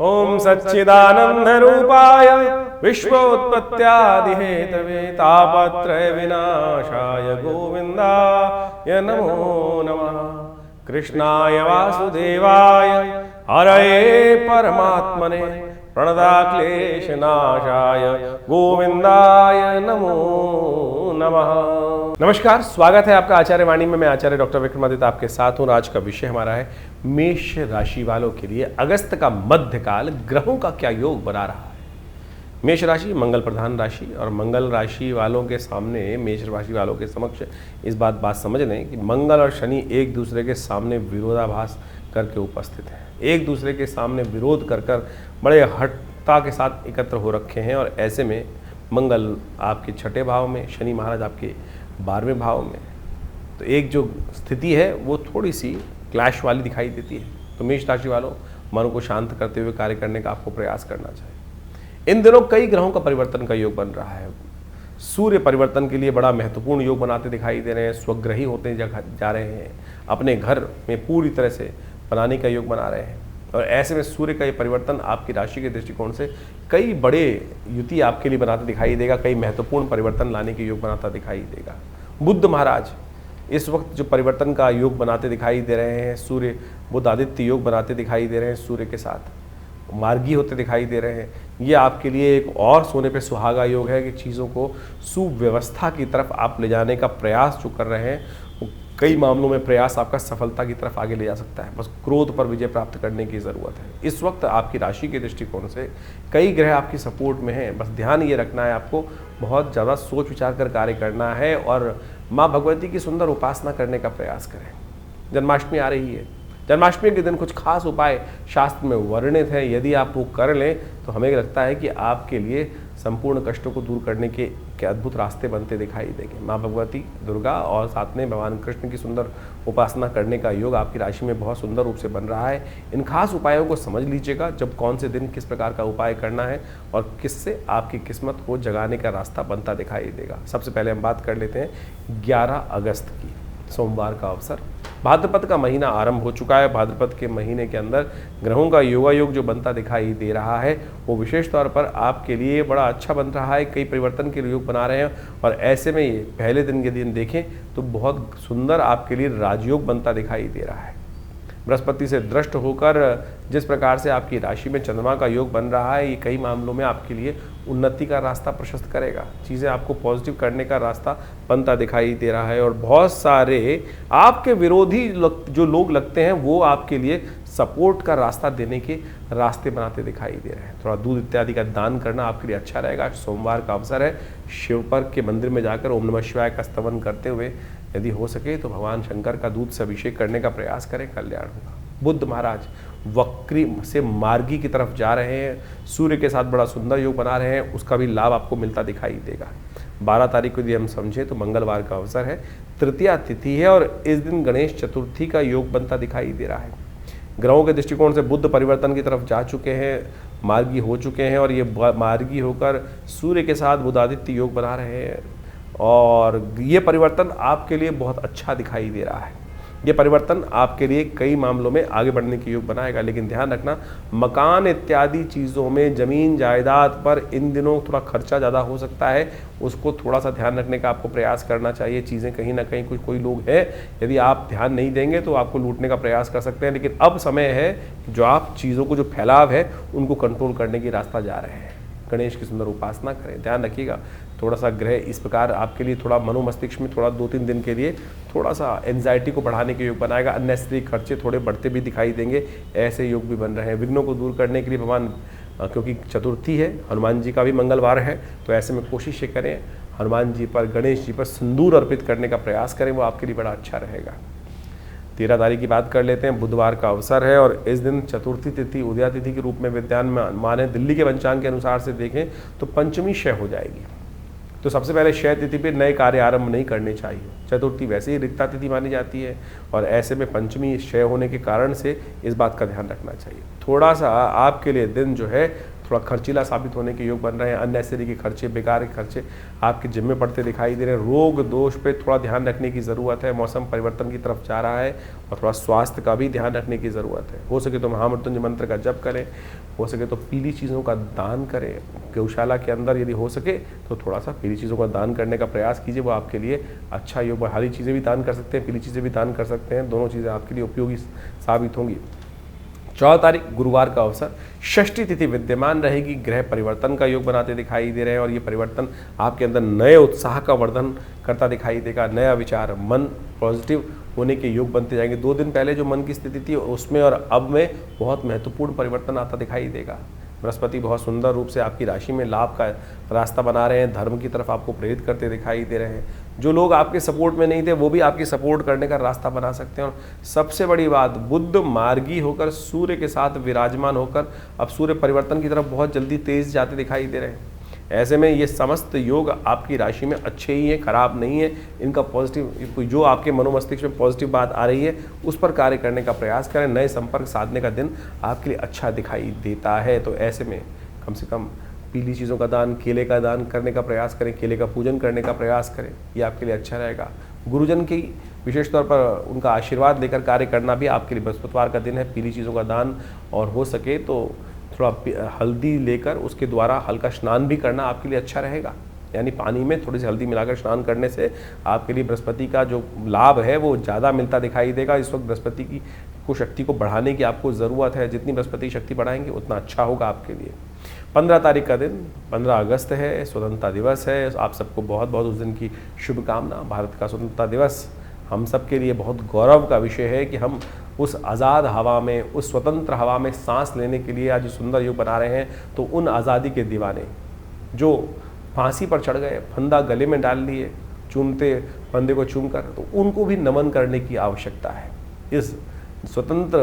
ओम सच्चिदानंद रूपाय विश्वोत्पत्त्यादिहेतवे तापत्रय विनाशाय गोविंदाय नमो नमः। कृष्णाय वासुदेवाय हरये परमात्मने प्रणताक्लेशनाशाय गोविंदाय नमो नमः। नमस्कार, स्वागत है आपका आचार्य वाणी में। मैं आचार्य डॉक्टर विक्रमादित्य आपके साथ हूँ। आज का विषय हमारा है मेष राशि वालों के लिए अगस्त का मध्यकाल ग्रहों का क्या योग बना रहा है। मेष राशि मंगल प्रधान राशि और मंगल राशि वालों के सामने, मेष राशि वालों के समक्ष इस बात समझ लें कि मंगल और शनि एक दूसरे के सामने विरोधाभास करके उपस्थित हैं, एक दूसरे के सामने विरोध कर बड़े हठता के साथ एकत्र हो रखे हैं। और ऐसे में मंगल आपके छठे भाव में, शनि महाराज आपके 12वें भाव में, तो एक जो स्थिति है वो थोड़ी सी क्लैश वाली दिखाई देती है। तो मेष राशि वालों, मन को शांत करते हुए कार्य करने का आपको प्रयास करना चाहिए। इन दिनों कई ग्रहों का परिवर्तन का योग बन रहा है। सूर्य परिवर्तन के लिए बड़ा महत्वपूर्ण योग बनाते दिखाई दे रहे हैं, स्वग्रही होते जा रहे हैं, अपने घर में पूरी तरह से बनाने का योग बना रहे हैं। और ऐसे में सूर्य का ये परिवर्तन आपकी राशि के दृष्टिकोण से कई बड़े युति आपके लिए बनाता दिखाई देगा, कई महत्वपूर्ण परिवर्तन लाने के योग बनाता दिखाई देगा। बुध महाराज इस वक्त जो परिवर्तन का योग बनाते दिखाई दे रहे हैं, सूर्य बुध आदित्य योग बनाते दिखाई दे रहे हैं, सूर्य के साथ मार्गी होते दिखाई दे रहे हैं। ये आपके लिए एक और सोने पे सुहागा योग है कि चीज़ों को सुव्यवस्था की तरफ आप ले जाने का प्रयास जो कर रहे हैं, वो कई मामलों में प्रयास आपका सफलता की तरफ आगे ले जा सकता है। बस क्रोध पर विजय प्राप्त करने की ज़रूरत है। इस वक्त आपकी राशि के दृष्टिकोण से कई ग्रह आपकी सपोर्ट में हैं। बस ध्यान ये रखना है, आपको बहुत ज़्यादा सोच विचार कर कार्य करना है और माँ भगवती की सुंदर उपासना करने का प्रयास करें। जन्माष्टमी आ रही है, जन्माष्टमी के दिन कुछ खास उपाय शास्त्र में वर्णित हैं। यदि आप वो कर लें तो हमें लगता है कि आपके लिए संपूर्ण कष्टों को दूर करने के अद्भुत रास्ते बनते दिखाई देंगे। माँ भगवती दुर्गा और साथ में भगवान कृष्ण की सुंदर उपासना करने का योग आपकी राशि में बहुत सुंदर रूप से बन रहा है। इन खास उपायों को समझ लीजिएगा, जब कौन से दिन किस प्रकार का उपाय करना है और किससे आपकी किस्मत को जगाने का रास्ता बनता दिखाई देगा। सबसे पहले हम बात कर लेते हैं 11 अगस्त की, सोमवार का अवसर। भाद्रपद का महीना आरंभ हो चुका है। भाद्रपद के महीने के अंदर ग्रहों का योगायोग जो बनता दिखाई दे रहा है वो विशेष तौर पर आपके लिए बड़ा अच्छा बन रहा है। कई परिवर्तन के योग बना रहे हैं और ऐसे में ये पहले दिन के दिन देखें तो बहुत सुंदर आपके लिए राजयोग बनता दिखाई दे रहा है। बृहस्पति से दृष्ट होकर जिस प्रकार से आपकी राशि में चंद्रमा का योग बन रहा है, ये कई मामलों में आपके लिए उन्नति का रास्ता प्रशस्त करेगा। चीज़ें आपको पॉजिटिव करने का रास्ता बनता दिखाई दे रहा है और बहुत सारे आपके विरोधी जो लोग लगते हैं वो आपके लिए सपोर्ट का रास्ता देने के रास्ते बनाते दिखाई दे रहे हैं। थोड़ा दूध इत्यादि का दान करना आपके लिए अच्छा रहेगा। सोमवार का अवसर है, शिव पर के मंदिर में जाकर ओम नमः शिवाय का स्तवन करते हुए यदि हो सके तो भगवान शंकर का दूध से अभिषेक करने का प्रयास करें, कल्याण होगा। बुध महाराज वक्री से मार्गी की तरफ जा रहे हैं, सूर्य के साथ बड़ा सुंदर योग बना रहे हैं, उसका भी लाभ आपको मिलता दिखाई देगा। 12 तारीख को यदि हम समझें तो मंगलवार का अवसर है, तृतीया तिथि है और इस दिन गणेश चतुर्थी का योग बनता दिखाई दे रहा है। ग्रहों के दृष्टिकोण से बुध परिवर्तन की तरफ जा चुके हैं, मार्गी हो चुके हैं और ये मार्गी होकर सूर्य के साथ बुध आदित्य योग बना रहे हैं और ये परिवर्तन आपके लिए बहुत अच्छा दिखाई दे रहा है। ये परिवर्तन आपके लिए कई मामलों में आगे बढ़ने की योग बनाएगा। लेकिन ध्यान रखना, मकान इत्यादि चीज़ों में, ज़मीन जायदाद पर इन दिनों थोड़ा खर्चा ज़्यादा हो सकता है, उसको थोड़ा सा ध्यान रखने का आपको प्रयास करना चाहिए। चीज़ें कहीं ना कहीं कोई लोग हैं, यदि आप ध्यान नहीं देंगे तो आपको लूटने का प्रयास कर सकते हैं। लेकिन अब समय है जो आप चीज़ों को जो फैलाव है उनको कंट्रोल करने की रास्ता जा रहे हैं। गणेश की सुंदर उपासना करें। ध्यान रखिएगा, थोड़ा सा ग्रह इस प्रकार आपके लिए थोड़ा मनोमस्तिष्क में थोड़ा 2-3 दिन के लिए थोड़ा सा एंजाइटी को बढ़ाने के योग बनाएगा। अननेसेसरी खर्चे थोड़े बढ़ते भी दिखाई देंगे, ऐसे योग भी बन रहे हैं। विघ्नों को दूर करने के लिए भगवान, क्योंकि चतुर्थी है, हनुमान जी का भी मंगलवार है, तो ऐसे में कोशिश ये करें हनुमान जी पर, गणेश जी पर सिंदूर अर्पित करने का प्रयास करें, वो आपके लिए बड़ा अच्छा रहेगा। 13 तारीख की बात कर लेते हैं, बुधवार का अवसर है और इस दिन चतुर्थी तिथि उदया तिथि के रूप में विद्वान माने दिल्ली के पंचांग के अनुसार से देखें तो पंचमी क्षय हो जाएगी। तो सबसे पहले क्षय तिथि पे नए कार्य आरंभ नहीं करने चाहिए। चतुर्थी वैसे ही रिक्ता तिथि मानी जाती है और ऐसे में पंचमी क्षय होने के कारण से इस बात का ध्यान रखना चाहिए। थोड़ा सा आपके लिए दिन जो है थोड़ा खर्चीला साबित होने के योग बन रहे हैं। अननेसेसरी के खर्चे, बेकार के खर्चे आपके जिम्मे पड़ते दिखाई दे रहे हैं। रोग दोष पे थोड़ा ध्यान रखने की ज़रूरत है। मौसम परिवर्तन की तरफ जा रहा है और थोड़ा स्वास्थ्य का भी ध्यान रखने की ज़रूरत है। हो सके तो महामृत्युंजय मंत्र का जप करें, हो सके तो पीली चीज़ों का दान करें। गौशाला के अंदर यदि हो सके तो थोड़ा सा पीली चीज़ों का दान करने का प्रयास कीजिए, वो आपके लिए अच्छा योग। हरी चीज़ें भी दान कर सकते हैं, पीली चीज़ें भी दान कर सकते हैं, दोनों चीज़ें आपके लिए उपयोगी साबित होंगी। 14 तारीख गुरुवार का अवसर, षष्ठी तिथि विद्यमान रहेगी। ग्रह परिवर्तन का योग बनाते दिखाई दे रहे हैं और ये परिवर्तन आपके अंदर नए उत्साह का वर्धन करता दिखाई देगा। नया विचार, मन पॉजिटिव होने के योग बनते जाएंगे। 2 दिन पहले जो मन की स्थिति थी उसमें और अब में बहुत महत्वपूर्ण परिवर्तन आता दिखाई देगा। बृहस्पति बहुत सुंदर रूप से आपकी राशि में लाभ का रास्ता बना रहे हैं, धर्म की तरफ आपको प्रेरित करते दिखाई दे रहे हैं। जो लोग आपके सपोर्ट में नहीं थे वो भी आपकी सपोर्ट करने का रास्ता बना सकते हैं। और सबसे बड़ी बात, बुध मार्गी होकर सूर्य के साथ विराजमान होकर अब सूर्य परिवर्तन की तरफ बहुत जल्दी तेज जाते दिखाई दे रहे हैं। ऐसे में ये समस्त योग आपकी राशि में अच्छे ही हैं, खराब नहीं है। इनका पॉजिटिव, जो आपके मनोमस्तिष्क में पॉजिटिव बात आ रही है उस पर कार्य करने का प्रयास करें। नए संपर्क साधने का दिन आपके लिए अच्छा दिखाई देता है। तो ऐसे में कम से कम पीली चीज़ों का दान, केले का दान करने का प्रयास करें, केले का पूजन करने का प्रयास करें, ये आपके लिए अच्छा रहेगा। गुरुजन की विशेष तौर पर उनका आशीर्वाद लेकर कार्य करना भी आपके लिए बृहस्पतिवार का दिन है। पीली चीज़ों का दान और हो सके तो थोड़ा हल्दी लेकर उसके द्वारा हल्का स्नान भी करना आपके लिए अच्छा रहेगा। यानी पानी में थोड़ी सी हल्दी मिलाकर स्नान करने से आपके लिए बृहस्पति का जो लाभ है वो ज़्यादा मिलता दिखाई देगा। इस वक्त बृहस्पति की शक्ति को बढ़ाने की आपको ज़रूरत है। जितनी बृहस्पति शक्ति बढ़ाएंगे उतना अच्छा होगा आपके लिए। 15 तारीख का दिन 15 अगस्त है, स्वतंत्रता दिवस है। आप सबको बहुत बहुत उस दिन की शुभकामना। भारत का स्वतंत्रता दिवस हम सब के लिए बहुत गौरव का विषय है कि हम उस आज़ाद हवा में, उस स्वतंत्र हवा में सांस लेने के लिए आज सुंदर योग बना रहे हैं। तो उन आज़ादी के दीवाने जो फांसी पर चढ़ गए, फंदा गले में डाल लिए, चूमते फंदे को चूमकर, तो उनको भी नमन करने की आवश्यकता है। इस स्वतंत्र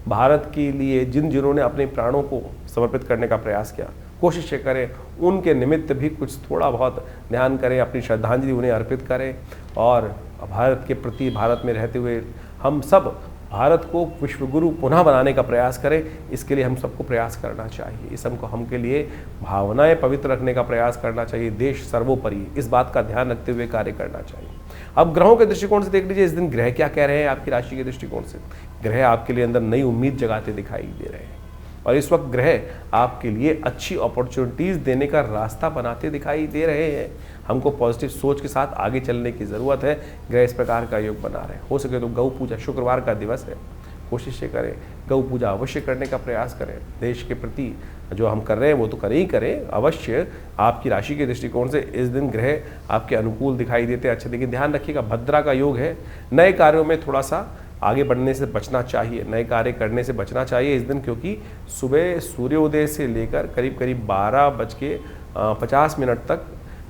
भारत के लिए जिन्होंने अपने प्राणों को समर्पित करने का प्रयास किया, कोशिश करें उनके निमित्त भी कुछ थोड़ा बहुत ध्यान करें, अपनी श्रद्धांजलि उन्हें अर्पित करें। और भारत के प्रति, भारत में रहते हुए हम सब भारत को विश्वगुरु पुनः बनाने का प्रयास करें। इसके लिए हम सबको प्रयास करना चाहिए। इस हम के लिए भावनाएं पवित्र रखने का प्रयास करना चाहिए। देश सर्वोपरि, इस बात का ध्यान रखते हुए कार्य करना चाहिए। अब ग्रहों के दृष्टिकोण से देख लीजिए, इस दिन ग्रह क्या कह रहे हैं आपकी राशि के दृष्टिकोण से। ग्रह आपके लिए अंदर नई उम्मीद जगाते दिखाई दे रहे हैं और इस वक्त ग्रह आपके लिए अच्छी अपॉर्चुनिटीज़ देने का रास्ता बनाते दिखाई दे रहे हैं। हमको पॉजिटिव सोच के साथ आगे चलने की ज़रूरत है। ग्रह इस प्रकार का योग बना रहे हैं। हो सके तो गौ पूजा, शुक्रवार का दिवस है, कोशिश करें गौ पूजा अवश्य करने का प्रयास करें। देश के प्रति जो हम कर रहे हैं वो तो करें ही करें अवश्य। आपकी राशि के दृष्टिकोण से इस दिन ग्रह आपके अनुकूल दिखाई देते हैं, अच्छे। लेकिन ध्यान रखिएगा, भद्रा का योग है। नए कार्यों में थोड़ा सा आगे बढ़ने से बचना चाहिए, नए कार्य करने से बचना चाहिए इस दिन, क्योंकि सुबह सूर्योदय से लेकर करीब 12:50 तक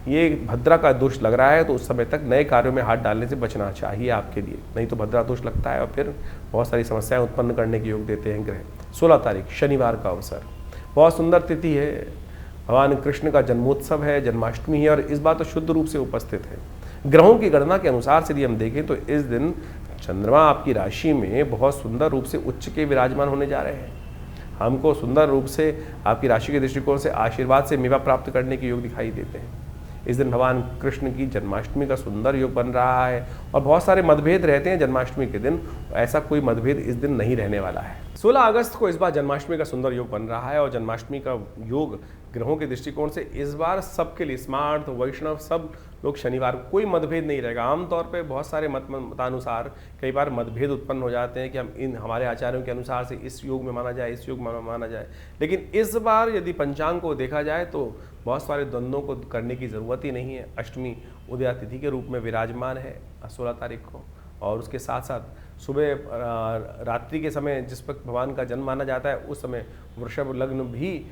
ये भद्रा का दोष लग रहा है। तो उस समय तक नए कार्यों में हाथ डालने से बचना चाहिए आपके लिए, नहीं तो भद्रा दोष लगता है और फिर बहुत सारी समस्याएं उत्पन्न करने के योग देते हैं ग्रह। 16 तारीख शनिवार का अवसर, बहुत सुंदर तिथि है। भगवान कृष्ण का जन्मोत्सव है, जन्माष्टमी है और इस बार तो शुद्ध रूप से उपस्थित है। ग्रहों की गणना के अनुसार से यदि हम देखें तो इस दिन चंद्रमा आपकी राशि में बहुत सुंदर रूप से उच्च के विराजमान होने जा रहे हैं। हमको सुंदर रूप से आपकी राशि के दृष्टिकोण से आशीर्वाद से मेवा प्राप्त करने के योग दिखाई देते हैं। इस दिन भगवान कृष्ण की जन्माष्टमी का सुंदर योग बन रहा है और बहुत सारे मतभेद रहते हैं जन्माष्टमी के दिन। ऐसा कोई मतभेद इस दिन नहीं रहने वाला है। 16 अगस्त को इस बार जन्माष्टमी का सुंदर योग बन रहा है और जन्माष्टमी का योग ग्रहों के दृष्टिकोण से इस बार सबके लिए, स्मार्ट, वैष्णव, सब लोग शनिवार, कोई मतभेद नहीं रहेगा। आमतौर पे बहुत सारे मतानुसार कई बार मतभेद उत्पन्न हो जाते हैं कि हम हमारे आचार्यों के अनुसार से इस योग में माना जाए, इस योग में माना जाए। लेकिन इस बार यदि पंचांग को देखा जाए तो बहुत सारे द्वंद्वों को करने की ज़रूरत ही नहीं है। अष्टमी उदया तिथि के रूप में विराजमान है 16 तारीख को, और उसके साथ साथ सुबह रात्रि के समय जिस वक्त भगवान का जन्म माना जाता है उस समय वृषभ लग्न भी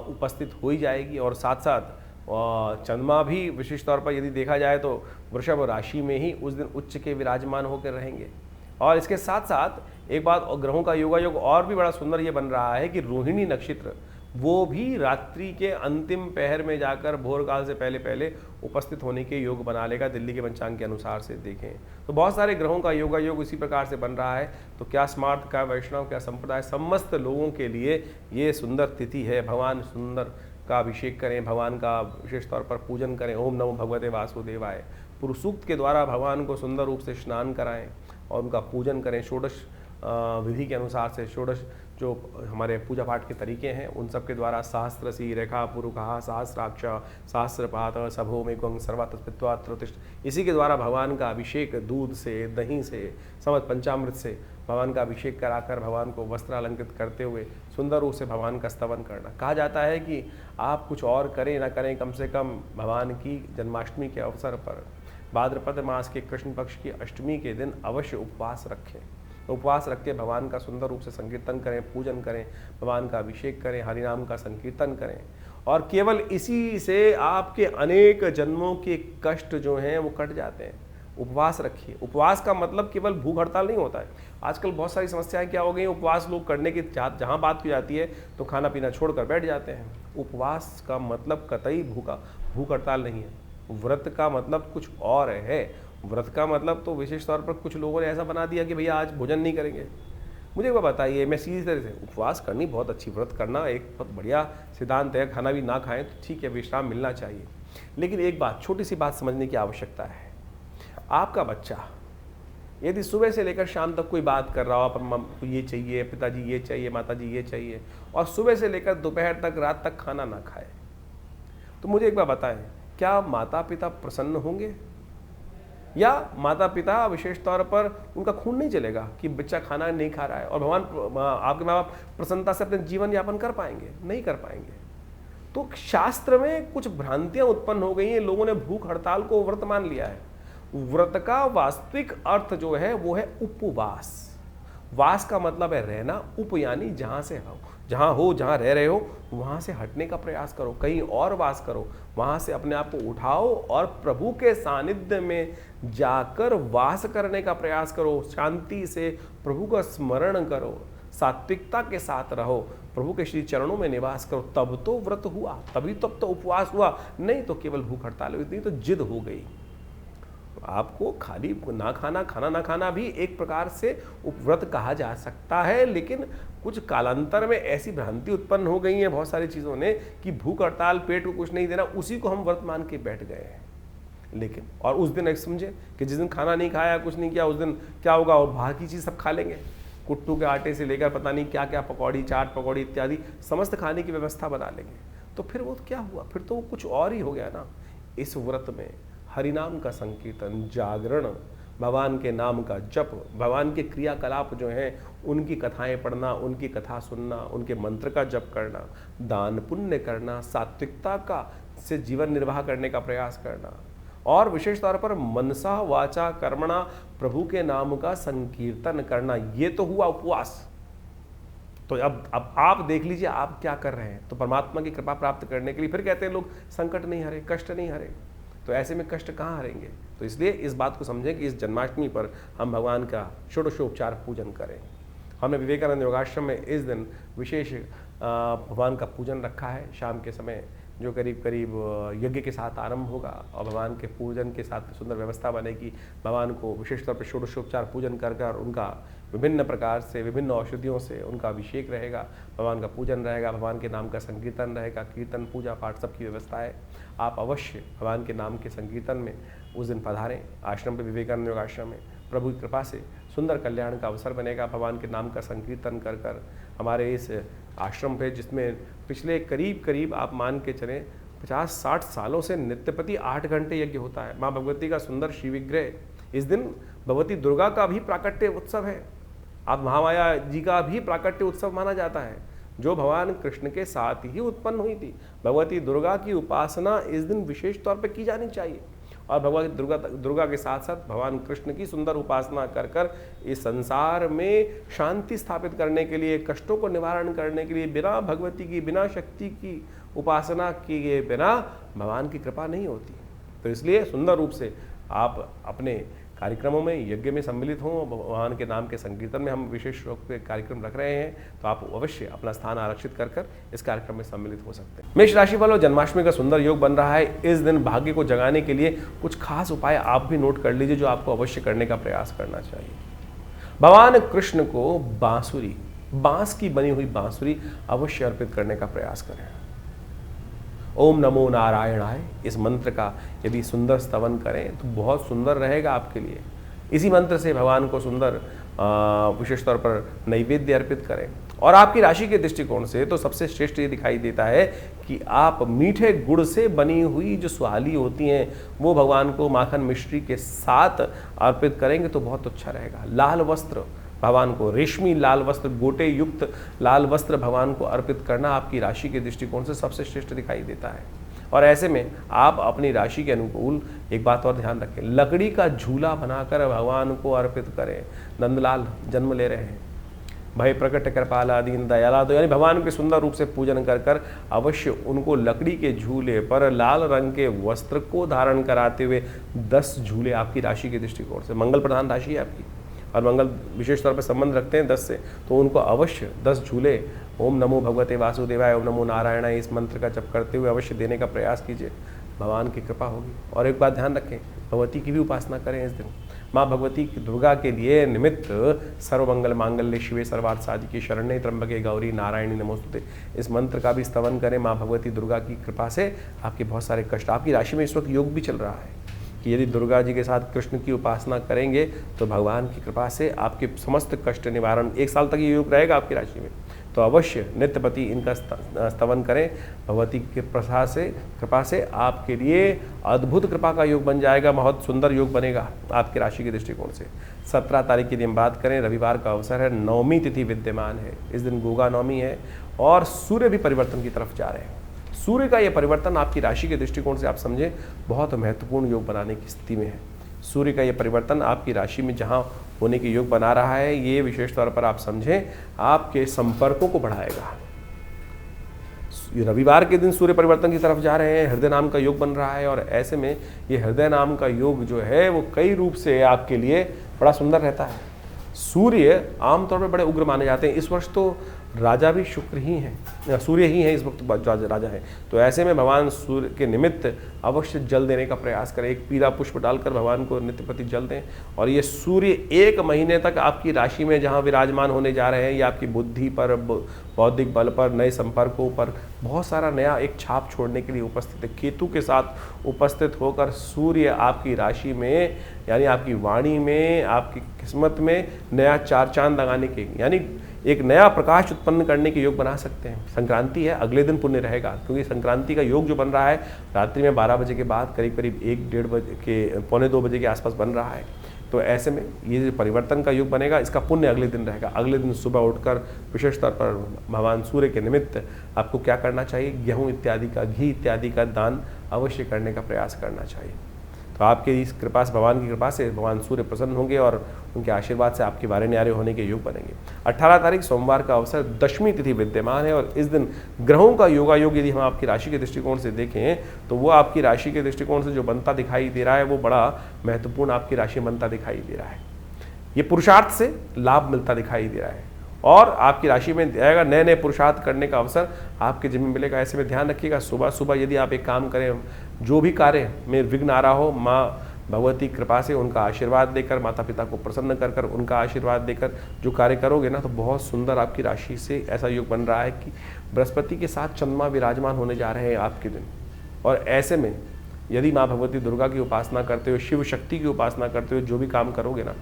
उपस्थित हो ही जाएगी। और साथ साथ चंद्रमा भी विशेष तौर पर यदि देखा जाए तो वृषभ राशि में ही उस दिन उच्च के विराजमान होकर रहेंगे। और इसके साथ साथ एक बात, ग्रहों का योगायोग और भी बड़ा सुंदर ये बन रहा है कि रोहिणी नक्षत्र वो भी रात्रि के अंतिम पहर में जाकर भोर काल से पहले पहले उपस्थित होने के योग बना लेगा, दिल्ली के पंचांग के अनुसार से देखें तो बहुत सारे ग्रहों का योगा योग इसी प्रकार से बन रहा है। तो क्या स्मार्ट, क्या वैष्णव, क्या संप्रदाय, समस्त लोगों के लिए ये सुंदर तिथि है। भगवान सुंदर का अभिषेक करें, भगवान का विशेष तौर पर पूजन करें। ओम नमो भगवते वासुदेवाय पुरुष सूक्त के द्वारा भगवान को सुंदर रूप से स्नान कराएं और उनका पूजन करें। षोडश विधि के अनुसार से षोडश जो हमारे पूजा पाठ के तरीके हैं उन सब के द्वारा सहस्रसी रेखा पुरुखा सहस्राक्ष सहस्रपात सभो में गंग सर्वात्मत्वात्रोतिष्ठ, इसी के द्वारा भगवान का अभिषेक दूध से, दही से, समस्त पंचामृत से भगवान का अभिषेक कराकर भगवान को वस्त्र अलंकृत करते हुए सुंदर रूप से भगवान का स्तवन करना। कहा जाता है कि आप कुछ और करें ना करें, कम से कम भगवान की जन्माष्टमी के अवसर पर भाद्रपद मास के कृष्ण पक्ष की अष्टमी के दिन अवश्य उपवास रखें। उपवास रख के भगवान का सुंदर रूप से संकीर्तन करें, पूजन करें, भगवान का अभिषेक करें, हरिनाम का संकीर्तन करें और केवल इसी से आपके अनेक जन्मों के कष्ट जो हैं वो कट जाते हैं। उपवास रखिए। उपवास का मतलब केवल भूख हड़ताल नहीं होता है। आजकल बहुत सारी समस्याएं क्या हो गई, उपवास लोग करने की जहाँ बात की जाती है तो खाना पीना छोड़कर बैठ जाते हैं। उपवास का मतलब कतई भूख हड़ताल नहीं है। व्रत का मतलब कुछ और है। व्रत का मतलब तो विशेष तौर पर कुछ लोगों ने ऐसा बना दिया कि भैया आज भोजन नहीं करेंगे। मुझे वो बताइए, मैं सीधी तरह से, उपवास करनी बहुत अच्छी, व्रत करना एक बहुत बढ़िया सिद्धांत है। खाना भी ना खाएं तो ठीक है, विश्राम मिलना चाहिए। लेकिन एक बात, छोटी सी बात समझने की आवश्यकता है। आपका बच्चा यदि सुबह से लेकर शाम तक कोई बात कर रहा हो, पर ये चाहिए, पिताजी ये चाहिए, माताजी ये चाहिए, और सुबह से लेकर दोपहर तक, रात तक खाना ना खाए, तो मुझे एक बात बताएं, क्या माता पिता प्रसन्न होंगे? या माता पिता विशेष तौर पर उनका खून नहीं चलेगा कि बच्चा खाना नहीं खा रहा है, और भगवान आपके माँ बाप प्रसन्नता से अपने जीवन यापन कर पाएंगे? नहीं कर पाएंगे। तो शास्त्र में कुछ भ्रांतियां उत्पन्न हो गई हैं। लोगों ने भूख हड़ताल को व्रत मान लिया है। व्रत का वास्तविक अर्थ जो है वो है उपवास। वास का मतलब है रहना, उप यानी जहाँ से हो, जहाँ रह रहे हो वहाँ से हटने का प्रयास करो, कहीं और वास करो, वहाँ से अपने आप को उठाओ और प्रभु के सानिध्य में जाकर वास करने का प्रयास करो। शांति से प्रभु का स्मरण करो, सात्विकता के साथ रहो, प्रभु के श्री चरणों में निवास करो, तब तो व्रत हुआ, तभी तब तो उपवास हुआ। नहीं तो केवल भूख हड़ताल हुई, नहीं तो जिद हो गई। आपको खाली ना खाना, खाना ना खाना भी एक प्रकार से उपव्रत कहा जा सकता है। लेकिन कुछ कालांतर में ऐसी भ्रांति उत्पन्न हो गई है बहुत सारी चीज़ों ने कि भूख हड़ताल, पेट को कुछ नहीं देना, उसी को हम व्रत मान के बैठ गए हैं। लेकिन और उस दिन एक समझे कि जिस दिन खाना नहीं खाया, कुछ नहीं किया, उस दिन क्या होगा, और बाहर की चीज़ सब खा लेंगे। कुट्टू के आटे से लेकर पता नहीं क्या क्या, पकौड़ी, चाट पकौड़ी इत्यादि समस्त खाने की व्यवस्था बना लेंगे। तो फिर वो क्या हुआ, फिर तो वो कुछ और ही हो गया ना। इस व्रत में हरिनाम का संकीर्तन, जागरण, भगवान के नाम का जप, भगवान के क्रियाकलाप जो हैं उनकी कथाएं पढ़ना, उनकी कथा सुनना, उनके मंत्र का जप करना, दान पुण्य करना, सात्विकता का से जीवन निर्वाह करने का प्रयास करना, और विशेष तौर पर मनसा वाचा कर्मणा प्रभु के नाम का संकीर्तन करना, ये तो हुआ उपवास। तो अब आप देख लीजिए आप क्या कर रहे हैं। तो परमात्मा की कृपा प्राप्त करने के लिए फिर कहते हैं लोग संकट नहीं हरे, कष्ट नहीं हरे। तो ऐसे में कष्ट कहाँ हरेंगे? तो इसलिए इस बात को समझें कि इस जन्माष्टमी पर हम भगवान का षोडशोपचार पूजन करें। हमने विवेकानंद योगाश्रम में इस दिन विशेष भगवान का पूजन रखा है। शाम के समय जो करीब करीब यज्ञ के साथ आरंभ होगा और भगवान के पूजन के साथ सुंदर व्यवस्था बनेगी। भगवान को विशेष तौर पर षोडशोपचार पूजन कर कर उनका विभिन्न प्रकार से, विभिन्न औषधियों से उनका अभिषेक रहेगा, भगवान का पूजन रहेगा, भगवान के नाम का संकीर्तन रहेगा, कीर्तन, पूजा पाठ सबकी व्यवस्था है। आप अवश्य भगवान के नाम के संकीर्तन में उस दिन पधारें। आश्रम पे, विवेकानंद योगाश्रम में प्रभु की कृपा से सुंदर कल्याण का अवसर बनेगा। भगवान के नाम का संकीर्तन कर कर हमारे इस आश्रम पे, जिसमें पिछले करीब करीब आप मान के चलें 50-60 सालों से नित्यप्रति 8 घंटे यज्ञ होता है। माँ भगवती का सुंदर श्री विग्रह, इस दिन भगवती दुर्गा का भी प्राकट्य उत्सव है। आप महामाया जी का भी प्राकट्य उत्सव माना जाता है, जो भगवान कृष्ण के साथ ही उत्पन्न हुई थी। भगवती दुर्गा की उपासना इस दिन विशेष तौर पर की जानी चाहिए, और भगवती दुर्गा के साथ साथ भगवान कृष्ण की सुंदर उपासना कर कर इस संसार में शांति स्थापित करने के लिए, कष्टों को निवारण करने के लिए, बिना भगवती की, बिना शक्ति की उपासना किए बिना भगवान की कृपा नहीं होती। तो इसलिए सुंदर रूप से आप अपने कार्यक्रमों में, यज्ञ में सम्मिलित हों, भगवान के नाम के संकीर्तन में हम विशेष रूप से कार्यक्रम रख रहे हैं, तो आप अवश्य अपना स्थान आरक्षित कर इस कार्यक्रम में सम्मिलित हो सकते हैं। मेष राशि वालों, जन्माष्टमी का सुंदर योग बन रहा है। इस दिन भाग्य को जगाने के लिए कुछ खास उपाय आप भी नोट कर लीजिए, जो आपको अवश्य करने का प्रयास करना चाहिए। भगवान कृष्ण को बांसुरी, बांस की बनी हुई बांसुरी अवश्य अर्पित करने का प्रयास करें। ओम नमो नारायणाय इस मंत्र का यदि सुंदर स्तवन करें तो बहुत सुंदर रहेगा आपके लिए। इसी मंत्र से भगवान को सुंदर विशेष तौर पर नैवेद्य अर्पित करें। और आपकी राशि के दृष्टिकोण से तो सबसे श्रेष्ठ ये दिखाई देता है कि आप मीठे गुड़ से बनी हुई जो सुहाली होती हैं वो भगवान को माखन मिश्री के साथ अर्पित करेंगे तो बहुत अच्छा रहेगा। लाल वस्त्र भगवान को, रेशमी लाल वस्त्र, गोटे युक्त लाल वस्त्र भगवान को अर्पित करना आपकी राशि के दृष्टिकोण से सबसे श्रेष्ठ दिखाई देता है। और ऐसे में आप अपनी राशि के अनुकूल एक बात और ध्यान रखें, लकड़ी का झूला बनाकर भगवान को अर्पित करें। नंदलाल जन्म ले रहे हैं, भय प्रकट कृपाला दीन दयाला, तो यानी भगवान के सुंदर रूप से पूजन कर अवश्य उनको लकड़ी के झूले पर लाल रंग के वस्त्र को धारण कराते हुए 10 झूले आपकी राशि के दृष्टिकोण से, मंगल प्रधान राशि है आपकी और मंगल विशेष तौर पर संबंध रखते हैं 10 से, तो उनको अवश्य 10 झूले ओम नमो भगवते वासुदेवाय, ओम नमो नारायण इस मंत्र का जप करते हुए अवश्य देने का प्रयास कीजिए। भगवान की कृपा होगी। और एक बात ध्यान रखें, भगवती की भी उपासना करें इस दिन। माँ भगवती की दुर्गा के लिए निमित्त सर्वमंगल मांगल्ये शिवे सर्वार्थ साधिके शरण्ये त्र्यंबके गौरी नारायणी नमोस्तुते इस मंत्र का भी स्तवन करें। माँ भगवती दुर्गा की कृपा से आपके बहुत सारे कष्ट, आपकी राशि में इस वक्त योग भी चल रहा है कि यदि दुर्गा जी के साथ कृष्ण की उपासना करेंगे तो भगवान की कृपा से आपके समस्त कष्ट निवारण, 1 साल तक ये योग रहेगा आपकी राशि में, तो अवश्य नित्यपति इनका स्तवन करें। भगवती के प्रसाद से, कृपा से आपके लिए अद्भुत कृपा का योग बन जाएगा, बहुत सुंदर योग बनेगा आपकी राशि के दृष्टिकोण से। 17 तारीख की दिन बात करें, रविवार का अवसर है, नवमी तिथि विद्यमान है, इस दिन गोगा नवमी है और सूर्य भी परिवर्तन की तरफ जा रहे हैं। सूर्य का यह परिवर्तन आपकी राशि के दृष्टिकोण से आप समझें बहुत महत्वपूर्ण योग बनाने की स्थिति में है। सूर्य का यह परिवर्तन आपकी राशि में जहां होने के योग बना रहा है, ये विशेष तौर पर आप समझें आपके संपर्कों को बढ़ाएगा। रविवार के दिन सूर्य परिवर्तन की तरफ जा रहे हैं, हृदय नाम का योग बन रहा है और ऐसे में ये हृदय नाम का योग जो है वो कई रूप से आपके लिए बड़ा सुंदर रहता है। सूर्य आमतौर पर बड़े उग्र माने जाते हैं। इस वर्ष तो राजा भी शुक्र ही हैं, सूर्य ही हैं इस वक्त राजा है, तो ऐसे में भगवान सूर्य के निमित्त अवश्य जल देने का प्रयास करें। एक पीला पुष्प डालकर भगवान को नित्यप्रति जल दें। और ये सूर्य 1 महीने तक आपकी राशि में जहाँ विराजमान होने जा रहे हैं, ये आपकी बुद्धि पर, बौद्धिक बल पर, नए संपर्कों पर बहुत सारा नया एक छाप छोड़ने के लिए उपस्थित है। केतु के साथ उपस्थित होकर सूर्य आपकी राशि में, यानी आपकी वाणी में, आपकी किस्मत में नया 4 चांद लगाने के, यानी एक नया प्रकाश उत्पन्न करने के योग बना सकते हैं। संक्रांति है, अगले दिन पुण्य रहेगा, क्योंकि संक्रांति का योग जो बन रहा है रात्रि में 12 बजे के बाद करीब 1-1:30 बजे के, 1:45 बजे के आसपास बन रहा है। तो ऐसे में ये जो परिवर्तन का योग बनेगा, इसका पुण्य अगले दिन रहेगा। अगले दिन सुबह उठकर विशेष तौर पर भगवान सूर्य के निमित्त आपको क्या करना चाहिए, गेहूँ इत्यादि का, घी इत्यादि का दान अवश्य करने का प्रयास करना चाहिए। तो आपके इस कृपा से, भगवान की कृपा से भगवान सूर्य प्रसन्न होंगे और उनके आशीर्वाद से आपके वारे न्यारे होने के योग बनेंगे। 18 तारीख सोमवार का अवसर, दशमी तिथि विद्यमान है और इस दिन ग्रहों का योगा योग यदि हम आपकी राशि के दृष्टिकोण से देखें तो वो आपकी राशि के दृष्टिकोण से जो बनता दिखाई दे रहा है वो बड़ा महत्वपूर्ण आपकी राशि में बनता दिखाई दे रहा है। ये पुरुषार्थ से लाभ मिलता दिखाई दे रहा है और आपकी राशि में आएगा नए नए पुरुषार्थ करने का अवसर आपके जिम्मे मिलेगा। ऐसे में ध्यान रखिएगा, सुबह सुबह यदि आप एक काम करें, जो भी कार्य में विघ्न आ रहा हो, माँ भगवती कृपा से उनका आशीर्वाद देकर, माता पिता को प्रसन्न कर कर उनका आशीर्वाद देकर जो कार्य करोगे ना, तो बहुत सुंदर आपकी राशि से ऐसा योग बन रहा है कि बृहस्पति के साथ चंद्रमा विराजमान होने जा रहे हैं आपके दिन। और ऐसे में यदि माँ भगवती दुर्गा की उपासना करते हुए, शिव शक्ति की उपासना करते हुए जो भी काम करोगे ना,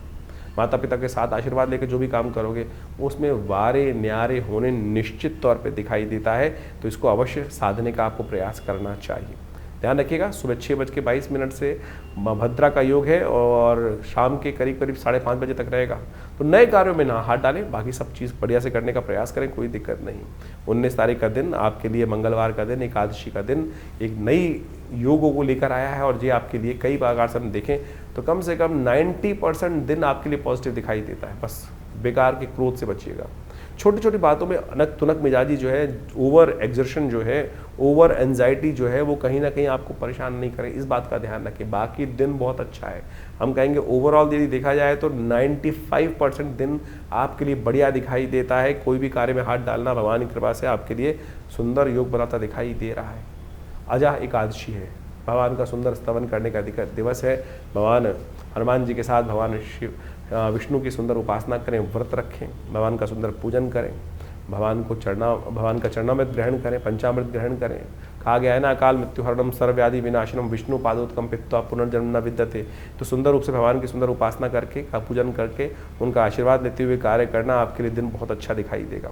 माता पिता के साथ आशीर्वाद लेकर जो भी काम करोगे, उसमें वारे न्यारे होने निश्चित तौर पे दिखाई देता है। तो इसको अवश्य साधने का आपको प्रयास करना चाहिए। ध्यान रखिएगा, सुबह 6:22 से भद्रा का योग है और शाम के करीब 5:30 बजे तक रहेगा। तो नए कार्यों में ना हाथ डालें, बाकी सब चीज़ बढ़िया से करने का प्रयास करें, कोई दिक्कत नहीं। 19 तारीख का दिन आपके लिए मंगलवार का दिन, एकादशी का दिन एक नई योगों को लेकर आया है और ये आपके लिए कई बार से हम देखें तो कम से कम 90% दिन आपके लिए पॉजिटिव दिखाई देता है। बस बेकार के क्रोध से बचिएगा। छोटी छोटी बातों में अनक तुनक मिजाजी जो है, ओवर एग्जर्शन जो है, ओवर एंजाइटी जो है, वो कहीं ना कहीं आपको परेशान नहीं करे, इस बात का ध्यान रखें। बाकी दिन बहुत अच्छा है, हम कहेंगे ओवरऑल यदि देखा जाए तो 95% दिन आपके लिए बढ़िया दिखाई देता है। कोई भी कार्य में हाथ डालना भगवान की कृपा से आपके लिए सुंदर योग बनाता दिखाई दे रहा है। अजा एकादशी है, भगवान का सुंदर स्तवन करने का दिवस है। भगवान हनुमान जी के साथ भगवान विष्णु की सुंदर उपासना करें, व्रत रखें, भगवान का सुंदर पूजन करें, भगवान का चरणामृत ग्रहण करें, पंचामृत ग्रहण करें। कहा गया है ना, अकाल मृत्यु हरणम सर्वव्याधि विनाशनम विष्णु पादोत्कम पित्वा पुनर्जन्म न विद्यते। तो सुंदर रूप से भगवान की सुंदर उपासना करके, का पूजन करके, उनका आशीर्वाद लेते हुए कार्य करना आपके लिए दिन बहुत अच्छा दिखाई देगा।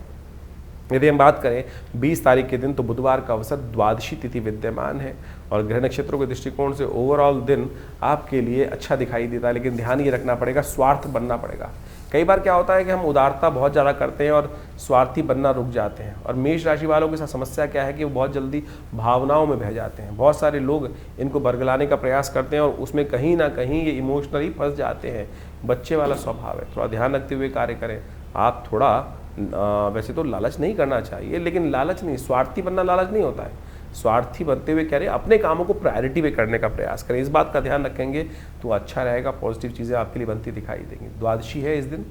यदि हम बात करें 20 तारीख के दिन, तो बुधवार का अवसर द्वादशी तिथि विद्यमान है और ग्रह नक्षत्रों के दृष्टिकोण से ओवरऑल दिन आपके लिए अच्छा दिखाई देता है। लेकिन ध्यान ये रखना पड़ेगा, स्वार्थ बनना पड़ेगा। कई बार क्या होता है कि हम उदारता बहुत ज़्यादा करते हैं और स्वार्थी बनना रुक जाते हैं। और मेष राशि वालों के साथ समस्या क्या है कि वो बहुत जल्दी भावनाओं में बह जाते हैं। बहुत सारे लोग इनको बरगलाने का प्रयास करते हैं और उसमें कहीं ना कहीं ये इमोशनली फंस जाते हैं। बच्चे वाला स्वभाव है, थोड़ा ध्यान रखते हुए कार्य करें। आप थोड़ा वैसे तो लालच नहीं करना चाहिए, लेकिन लालच नहीं, स्वार्थी बनना लालच नहीं होता है। स्वार्थी बनते हुए कह रहे अपने कामों को प्रायोरिटी पे करने का प्रयास करें। इस बात का ध्यान रखेंगे तो अच्छा रहेगा, पॉजिटिव चीज़ें आपके लिए बनती दिखाई देंगी। द्वादशी है इस दिन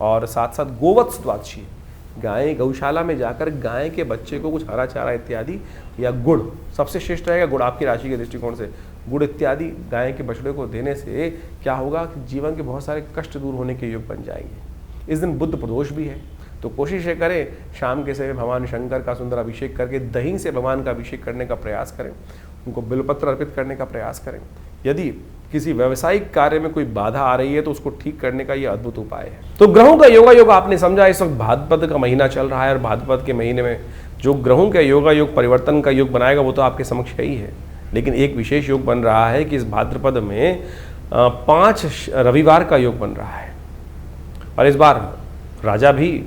और साथ साथ गोवत्स द्वादशी है। गाय गौशाला में जाकर गाय के बच्चे को कुछ हरा चारा इत्यादि या गुड़, सबसे श्रेष्ठ रहेगा गुड़ आपकी राशि के दृष्टिकोण से। गुड़ इत्यादि गाय के बछड़े को देने से क्या होगा कि जीवन के बहुत सारे कष्ट दूर होने के योग बन जाएंगे। इस दिन बुध प्रदोष भी है, तो कोशिश ये करें शाम के समय भगवान शंकर का सुंदर अभिषेक करके दही से भगवान का अभिषेक करने का प्रयास करें, उनको बिलपत्र अर्पित करने का प्रयास करें। यदि किसी व्यवसायिक कार्य में कोई बाधा आ रही है तो उसको ठीक करने का ये अद्भुत उपाय है। तो ग्रहों का योगा योग आपने समझा। इस वक्त भाद्रपद का महीना चल रहा है और भाद्रपद के महीने में जो ग्रहों का योगा योग परिवर्तन का योग बनाएगा वो तो आपके समक्ष ही है। लेकिन एक विशेष योग बन रहा है कि इस भाद्रपद में 5 रविवार का योग बन रहा है और इस बार राजा भी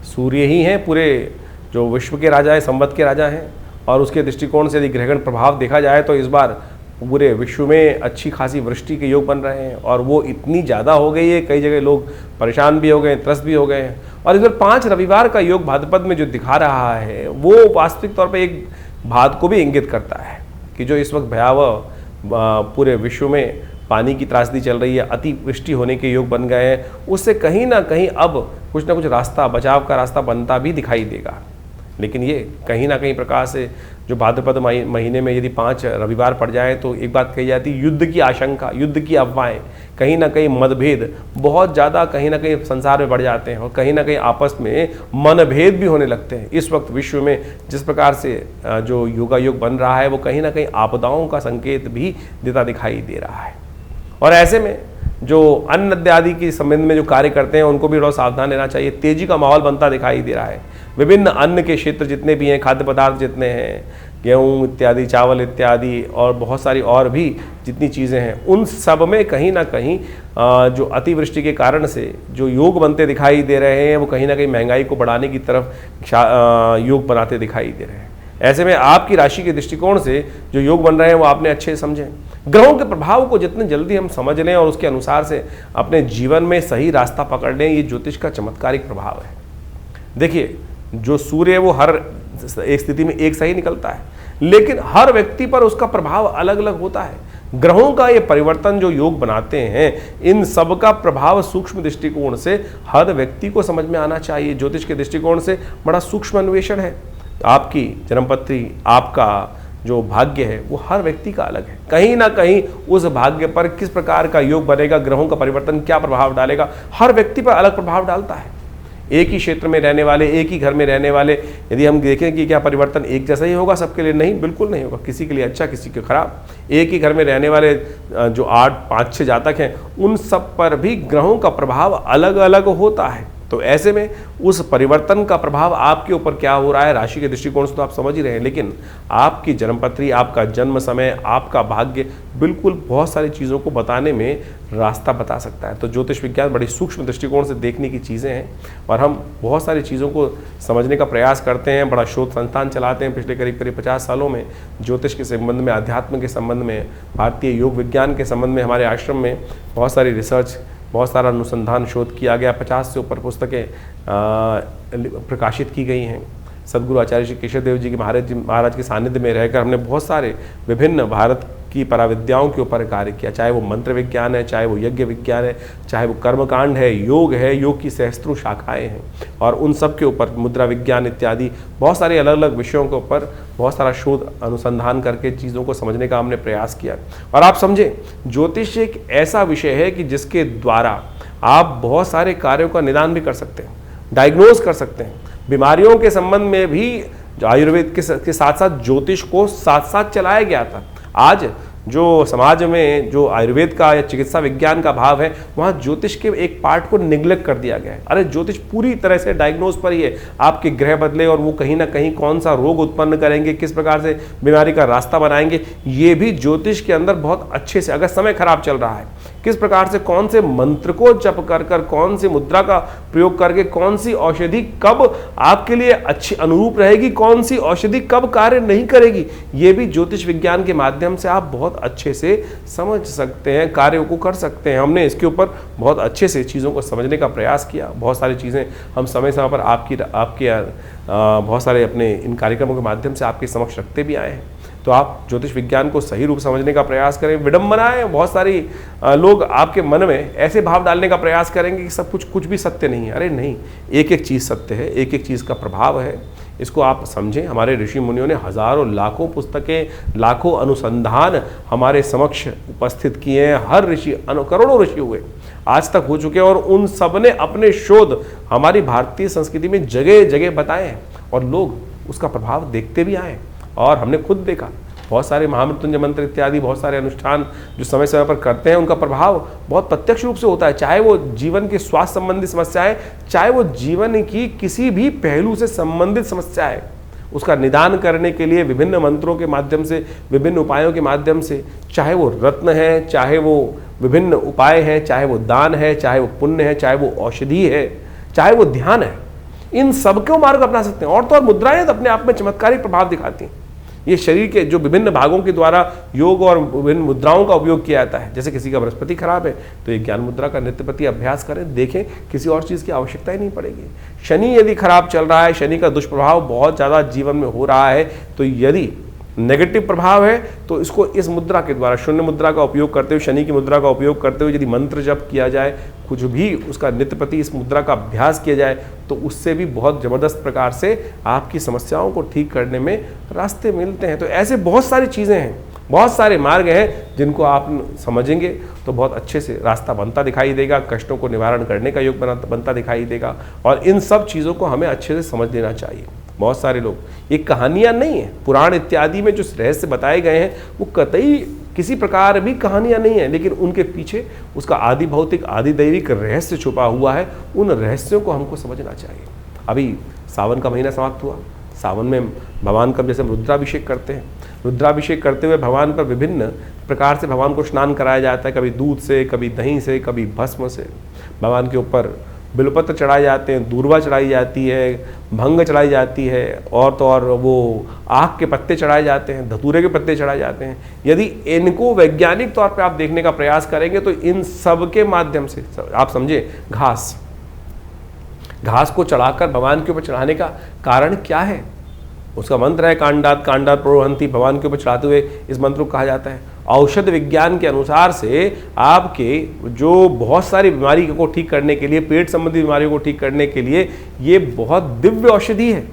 सूर्य ही हैं, पूरे जो विश्व के राजा है, संवत के राजा हैं। और उसके दृष्टिकोण से यदि ग्रहगण प्रभाव देखा जाए तो इस बार पूरे विश्व में अच्छी खासी वृष्टि के योग बन रहे हैं और वो इतनी ज़्यादा हो गई है, कई जगह लोग परेशान भी हो गए, त्रस्त भी हो गए हैं। और इस बार 5 रविवार का योग भाद्रपद में जो दिखा रहा है वो वास्तविक तौर पर एक बात को भी इंगित करता है कि जो इस वक्त भयावह पूरे विश्व में पानी की त्रासदी चल रही है, अतिवृष्टि होने के योग बन गए हैं, उससे कहीं ना कहीं अब कुछ ना कुछ रास्ता, बचाव का रास्ता बनता भी दिखाई देगा। लेकिन ये कहीं ना कहीं प्रकार से जो भाद्रपद महीने में यदि 5 रविवार पड़ जाए तो एक बात कही जाती है, युद्ध की आशंका, युद्ध की अफवाहें, कहीं ना कहीं मतभेद बहुत ज़्यादा कहीं ना कहीं संसार में बढ़ जाते हैं और कहीं ना कहीं आपस में मनभेद भी होने लगते हैं। इस वक्त विश्व में जिस प्रकार से जो योगा योग बन रहा है वो कहीं ना कहीं आपदाओं का संकेत भी देता दिखाई दे रहा है। और ऐसे में जो अन्न आदि के संबंध में जो कार्य करते हैं उनको भी थोड़ा सावधान रहना चाहिए। तेजी का माहौल बनता दिखाई दे रहा है। विभिन्न अन्न के क्षेत्र जितने भी हैं, खाद्य पदार्थ जितने हैं, गेहूँ इत्यादि, चावल इत्यादि और बहुत सारी और भी जितनी चीज़ें हैं, उन सब में कहीं ना कहीं जो अतिवृष्टि के कारण से जो योग बनते दिखाई दे रहे हैं वो कहीं ना कहीं महंगाई को बढ़ाने की तरफ योग बनाते दिखाई दे रहे हैं। ऐसे में आपकी राशि के दृष्टिकोण से जो योग बन रहे हैं वो आपने अच्छे से समझें। ग्रहों के प्रभाव को जितने जल्दी हम समझ लें और उसके अनुसार से अपने जीवन में सही रास्ता पकड़ लें, ये ज्योतिष का चमत्कारिक प्रभाव है। देखिए, जो सूर्य है वो हर एक स्थिति में एक सही निकलता है, लेकिन हर व्यक्ति पर उसका प्रभाव अलग अलग होता है। ग्रहों का ये परिवर्तन जो योग बनाते हैं, इन सब का प्रभाव सूक्ष्म दृष्टिकोण से हर व्यक्ति को समझ में आना चाहिए। ज्योतिष के दृष्टिकोण से बड़ा सूक्ष्म अन्वेषण है। आपकी जन्मपत्री, आपका जो भाग्य है वो हर व्यक्ति का अलग है। कहीं ना कहीं उस भाग्य पर किस प्रकार का योग बनेगा, ग्रहों का परिवर्तन क्या प्रभाव डालेगा, हर व्यक्ति पर अलग प्रभाव डालता है। एक ही क्षेत्र में रहने वाले, एक ही घर में रहने वाले, यदि हम देखें कि क्या परिवर्तन एक जैसा ही होगा सबके लिए, नहीं, बिल्कुल नहीं होगा। किसी के लिए अच्छा, किसी के खराब। एक ही घर में रहने वाले जो 8, 5, 6 जातक हैं, उन सब पर भी ग्रहों का प्रभाव अलग अलग होता है। तो ऐसे में उस परिवर्तन का प्रभाव आपके ऊपर क्या हो रहा है, राशि के दृष्टिकोण से तो आप समझ ही रहे हैं, लेकिन आपकी जन्मपत्री, आपका जन्म समय, आपका भाग्य बिल्कुल बहुत सारी चीज़ों को बताने में रास्ता बता सकता है। तो ज्योतिष विज्ञान बड़ी सूक्ष्म दृष्टिकोण से देखने की चीज़ें हैं और हम बहुत सारी चीज़ों को समझने का प्रयास करते हैं। बड़ा शोध संस्थान चलाते हैं पिछले करीब 50 सालों में। ज्योतिष के संबंध में, अध्यात्म के संबंध में, भारतीय योग विज्ञान के संबंध में हमारे आश्रम में बहुत सारी रिसर्च बहुत सारा अनुसंधान शोध किया गया, 50 से ऊपर पुस्तकें प्रकाशित की गई हैं। सदगुरु आचार्य श्री केशव देव जी के महाराज के सानिध्य में रहकर हमने बहुत सारे विभिन्न भारत की पराविद्याओं के ऊपर कार्य किया, चाहे वो मंत्र विज्ञान है, चाहे वो यज्ञ विज्ञान है, चाहे वो कर्मकांड है, योग की सहस्त्रों शाखाएं हैं, और उन सब के ऊपर मुद्रा विज्ञान इत्यादि बहुत सारे अलग अलग विषयों के ऊपर बहुत सारा शोध अनुसंधान करके चीज़ों को समझने का हमने प्रयास किया। और आप समझें, ज्योतिष एक ऐसा विषय है कि जिसके द्वारा आप बहुत सारे कार्यों का निदान भी कर सकते हैं, डायग्नोज कर सकते हैं। बीमारियों के संबंध में भी आयुर्वेद के साथ साथ ज्योतिष को साथ साथ चलाया गया था। आज जो समाज में जो आयुर्वेद का या चिकित्सा विज्ञान का भाव है, वहाँ ज्योतिष के एक पार्ट को निग्लेक्ट कर दिया गया है। अरे ज्योतिष पूरी तरह से डायग्नोज पर ही है, आपके ग्रह बदले और वो कहीं ना कहीं कौन सा रोग उत्पन्न करेंगे, किस प्रकार से बीमारी का रास्ता बनाएंगे, ये भी ज्योतिष के अंदर बहुत अच्छे से, अगर समय खराब चल रहा है, किस प्रकार से कौन से मंत्र को जप कर कर, कौन सी मुद्रा का प्रयोग करके, कौन सी औषधि कब आपके लिए अच्छी अनुरूप रहेगी, कौन सी औषधि कब कार्य नहीं करेगी, ये भी ज्योतिष विज्ञान के माध्यम से आप बहुत अच्छे से समझ सकते हैं, कार्यों को कर सकते हैं। हमने इसके ऊपर बहुत अच्छे से चीज़ों को समझने का प्रयास किया। बहुत सारी चीज़ें हम समय समय पर आपके बहुत सारे अपने इन कार्यक्रमों के माध्यम से आपके समक्ष रखते भी आए हैं। तो आप ज्योतिष विज्ञान को सही रूप समझने का प्रयास करें। विडंबनाएं, बहुत सारी लोग आपके मन में ऐसे भाव डालने का प्रयास करेंगे कि सब कुछ भी सत्य नहीं है। अरे नहीं, एक एक चीज़ सत्य है, एक एक चीज़ का प्रभाव है। इसको आप समझें। हमारे ऋषि मुनियों ने हजारों लाखों पुस्तकें, लाखों अनुसंधान हमारे समक्ष उपस्थित किए हैं। हर ऋषि, करोड़ों ऋषि हुए आज तक हो चुके हैं, और उन सब ने अपने शोध हमारी भारतीय संस्कृति में जगह जगह बताए हैं, और लोग उसका प्रभाव देखते भी आए। और हमने खुद देखा, बहुत सारे महामृत्युंजय मंत्र इत्यादि बहुत सारे अनुष्ठान जो समय समय पर करते हैं, उनका प्रभाव बहुत प्रत्यक्ष रूप से होता है। चाहे वो जीवन के स्वास्थ्य संबंधी समस्याएं, चाहे वो जीवन की किसी भी पहलू से संबंधित समस्या है, उसका निदान करने के लिए विभिन्न मंत्रों के माध्यम से, विभिन्न उपायों के माध्यम से, चाहे वो रत्न है, चाहे वो विभिन्न उपाय हैं, चाहे वो दान है, चाहे वो पुण्य है, चाहे वो औषधि है, चाहे वो ध्यान है, इन सबको मार्ग अपना सकते हैं। और तो और मुद्राएं तो अपने आप में चमत्कारी प्रभाव दिखाती हैं। ये शरीर के जो विभिन्न भागों के द्वारा योग और विभिन्न मुद्राओं का उपयोग किया जाता है। जैसे किसी का बृहस्पति खराब है तो ये ज्ञान मुद्रा का नित्य प्रति अभ्यास करें, देखें, किसी और चीज़ की आवश्यकता ही नहीं पड़ेगी। शनि यदि खराब चल रहा है, शनि का दुष्प्रभाव बहुत ज़्यादा जीवन में हो रहा है, तो यदि नेगेटिव प्रभाव है तो इसको इस मुद्रा के द्वारा, शून्य मुद्रा का उपयोग करते हुए, शनि की मुद्रा का उपयोग करते हुए यदि मंत्र जप किया जाए, कुछ भी उसका नित्य प्रति इस मुद्रा का अभ्यास किया जाए, तो उससे भी बहुत ज़बरदस्त प्रकार से आपकी समस्याओं को ठीक करने में रास्ते मिलते हैं। तो ऐसे बहुत सारी चीज़ें हैं, बहुत सारे मार्ग हैं जिनको आप समझेंगे तो बहुत अच्छे से रास्ता बनता दिखाई देगा, कष्टों को निवारण करने का योग बनता दिखाई देगा। और इन सब चीज़ों को हमें अच्छे से समझ लेना चाहिए। बहुत सारे लोग, ये कहानियाँ नहीं है, पुराण इत्यादि में जो रहस्य बताए गए हैं वो कतई किसी प्रकार भी कहानियाँ नहीं है, लेकिन उनके पीछे उसका आदि भौतिक, आदि दैविक रहस्य छुपा हुआ है। उन रहस्यों को हमको समझना चाहिए। अभी सावन का महीना समाप्त हुआ, सावन में भगवान का जैसे रुद्राभिषेक करते हैं, रुद्राभिषेक करते हुए भगवान पर विभिन्न प्रकार से भगवान को स्नान कराया जाता है, कभी दूध से, कभी दही से, कभी भस्म से। भगवान के ऊपर बिलपत्र चढ़ाए जाते हैं, दूर्वा चढ़ाई जाती है, भंग चढ़ाई जाती है, और तो और वो आक के पत्ते चढ़ाए जाते हैं, धतूरे के पत्ते चढ़ाए जाते हैं। यदि इनको वैज्ञानिक तौर पे आप देखने का प्रयास करेंगे तो इन सब के माध्यम से आप समझे, घास को चढ़ाकर भगवान के ऊपर चढ़ाने का कारण क्या है? उसका मंत्र है कांडात कांडात प्रोहंती। भगवान के ऊपर चढ़ाते हुए इस मंत्र को कहा जाता है। औषध विज्ञान के अनुसार से आपके जो बहुत सारी बीमारी को ठीक करने के लिए, पेट संबंधी बीमारियों को ठीक करने के लिए ये बहुत दिव्य औषधि है।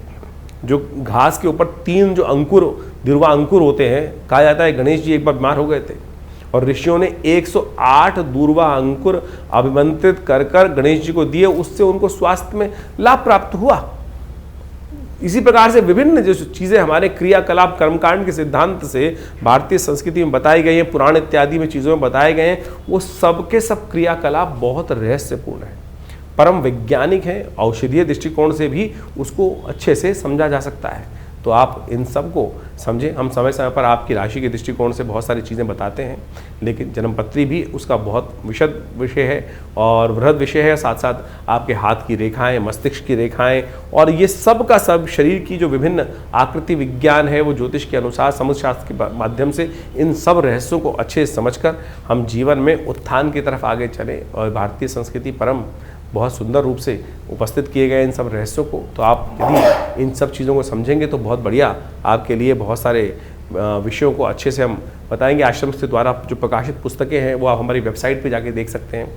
जो घास के ऊपर 3 जो अंकुर, दिरवा अंकुर होते हैं, कहा जाता है गणेश जी एक बार बीमार हो गए थे और ऋषियों ने 108 दूर्वा अंकुर अभिमंत्रित कर कर गणेश जी को दिए, उससे उनको स्वास्थ्य में लाभ प्राप्त हुआ। इसी प्रकार से विभिन्न जो चीज़ें हमारे क्रियाकलाप कर्मकांड के सिद्धांत से भारतीय संस्कृति में बताई गई हैं, पुराण इत्यादि में चीज़ों में बताए गए हैं, वो सब के सब क्रियाकलाप बहुत रहस्यपूर्ण है, परम वैज्ञानिक है। औषधीय दृष्टिकोण से भी उसको अच्छे से समझा जा सकता है। तो आप इन सब को समझें। हम समय समय पर आपकी राशि के दृष्टिकोण से बहुत सारी चीज़ें बताते हैं, लेकिन जन्मपत्री भी उसका बहुत विशद विषय है और वृहद विषय है। साथ साथ आपके हाथ की रेखाएं, मस्तिष्क की रेखाएं और ये सब का सब शरीर की जो विभिन्न आकृति विज्ञान है वो ज्योतिष के अनुसार समुद्र शास्त्र के माध्यम से इन सब रहस्यों को अच्छे से समझकर हम जीवन में उत्थान की तरफ आगे चलें। और भारतीय संस्कृति परम बहुत सुंदर रूप से उपस्थित किए गए इन सब रहस्यों को, तो आप यदि इन सब चीज़ों को समझेंगे तो बहुत बढ़िया आपके लिए बहुत सारे विषयों को अच्छे से हम बताएंगे। आश्रम के द्वारा जो प्रकाशित पुस्तकें हैं वो आप हमारी वेबसाइट पे जाके देख सकते हैं।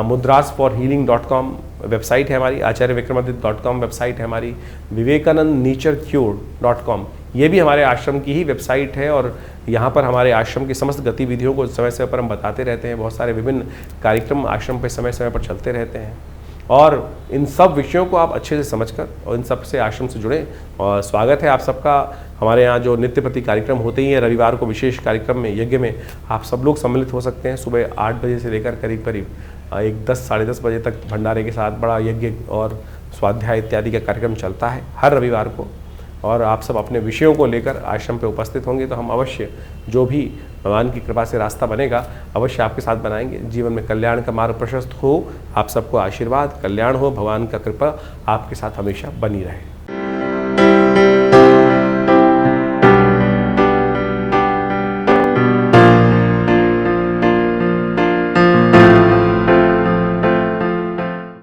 mudrasforhealing.com वेबसाइट है हमारी, acharyavikramadiत्य.com वेबसाइट है हमारी, vivekanandnaturecure.com ये भी हमारे आश्रम की ही वेबसाइट है। और यहाँ पर हमारे आश्रम की समस्त गतिविधियों को समय समय पर हम बताते रहते हैं। बहुत सारे विभिन्न कार्यक्रम आश्रम पे समय समय पर चलते रहते हैं और इन सब विषयों को आप अच्छे से समझकर और इन सब से आश्रम से जुड़ें। और स्वागत है आप सबका हमारे यहाँ जो नित्य प्रति कार्यक्रम होते ही हैं। रविवार को विशेष कार्यक्रम में, यज्ञ में आप सब लोग सम्मिलित हो सकते हैं। सुबह 8 बजे से लेकर करीब करीब 10 साढ़े 10 बजे तक भंडारे के साथ बड़ा यज्ञ और स्वाध्याय इत्यादि का कार्यक्रम चलता है हर रविवार को। और आप सब अपने विषयों को लेकर आश्रम पे उपस्थित होंगे तो हम अवश्य जो भी भगवान की कृपा से रास्ता बनेगा अवश्य आपके साथ बनाएंगे। जीवन में कल्याण का मार्ग प्रशस्त हो, आप सबको आशीर्वाद, कल्याण हो, भगवान का कृपा आपके साथ हमेशा बनी रहे।